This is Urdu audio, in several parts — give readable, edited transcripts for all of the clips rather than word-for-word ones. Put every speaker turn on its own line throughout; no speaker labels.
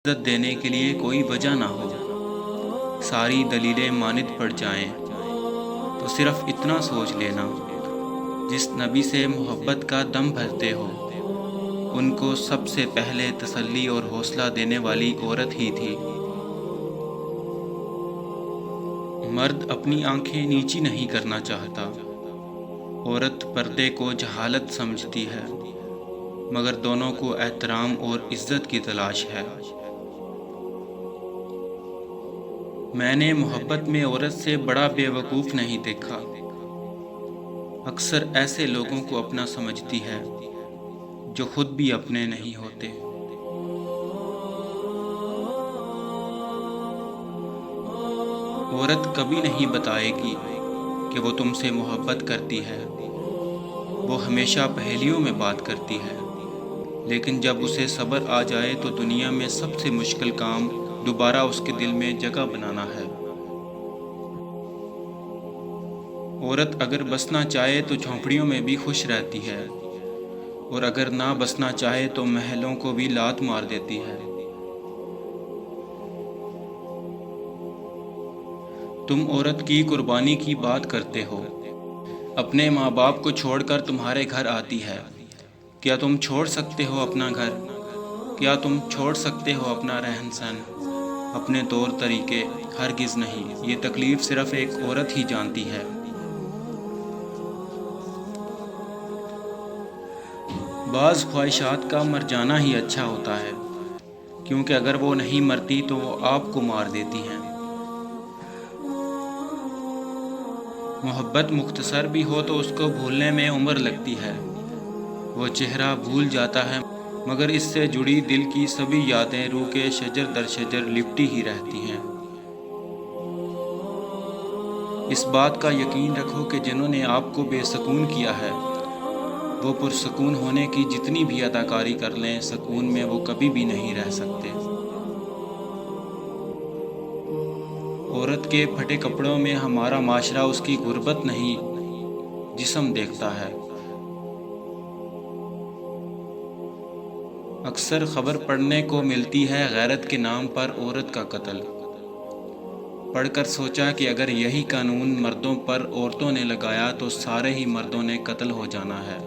عزت دینے کے لیے کوئی وجہ نہ ہو، ساری دلیلیں ماند پڑ جائیں، تو صرف اتنا سوچ لینا، جس نبی سے محبت کا دم بھرتے ہو ان کو سب سے پہلے تسلی اور حوصلہ دینے والی عورت ہی تھی۔ مرد اپنی آنکھیں نیچی نہیں کرنا چاہتا، عورت پردے کو جہالت سمجھتی ہے، مگر دونوں کو احترام اور عزت کی تلاش ہے۔ میں نے محبت میں عورت سے بڑا بے وقوف نہیں دیکھا۔ اکثر ایسے لوگوں کو اپنا سمجھتی ہے جو خود بھی اپنے نہیں ہوتے۔ عورت کبھی نہیں بتائے گی کہ وہ تم سے محبت کرتی ہے، وہ ہمیشہ پہیلیوں میں بات کرتی ہے، لیکن جب اسے صبر آ جائے تو دنیا میں سب سے مشکل کام دوبارہ اس کے دل میں جگہ بنانا ہے۔ عورت اگر بسنا چاہے تو جھونپڑیوں میں بھی خوش رہتی ہے، اور اگر نہ بسنا چاہے تو محلوں کو بھی لات مار دیتی ہے۔ تم عورت کی قربانی کی بات کرتے ہو، اپنے ماں باپ کو چھوڑ کر تمہارے گھر آتی ہے۔ کیا تم چھوڑ سکتے ہو اپنا گھر؟ کیا تم چھوڑ سکتے ہو اپنا رہن سہن، اپنے طور طریقے؟ ہرگز نہیں۔ یہ تکلیف صرف ایک عورت ہی جانتی ہے۔ بعض خواہشات کا مر جانا ہی اچھا ہوتا ہے، کیونکہ اگر وہ نہیں مرتی تو وہ آپ کو مار دیتی ہیں۔ محبت مختصر بھی ہو تو اس کو بھولنے میں عمر لگتی ہے۔ وہ چہرہ بھول جاتا ہے، مگر اس سے جڑی دل کی سبھی یادیں روح کے شجر در شجر لپٹی ہی رہتی ہیں۔ اس بات کا یقین رکھو کہ جنہوں نے آپ کو بے سکون کیا ہے، وہ پرسکون ہونے کی جتنی بھی اداکاری کر لیں، سکون میں وہ کبھی بھی نہیں رہ سکتے۔ عورت کے پھٹے کپڑوں میں ہمارا معاشرہ اس کی غربت نہیں، جسم دیکھتا ہے۔ اکثر خبر پڑھنے کو ملتی ہے غیرت کے نام پر عورت کا قتل۔ پڑھ کر سوچا کہ اگر یہی قانون مردوں پر عورتوں نے لگایا تو سارے ہی مردوں نے قتل ہو جانا ہے۔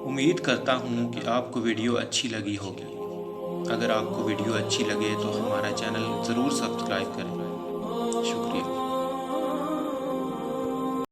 امید کرتا ہوں کہ آپ کو ویڈیو اچھی لگی ہوگی۔ اگر آپ کو ویڈیو اچھی لگے تو ہمارا چینل ضرور سبسکرائب کریں۔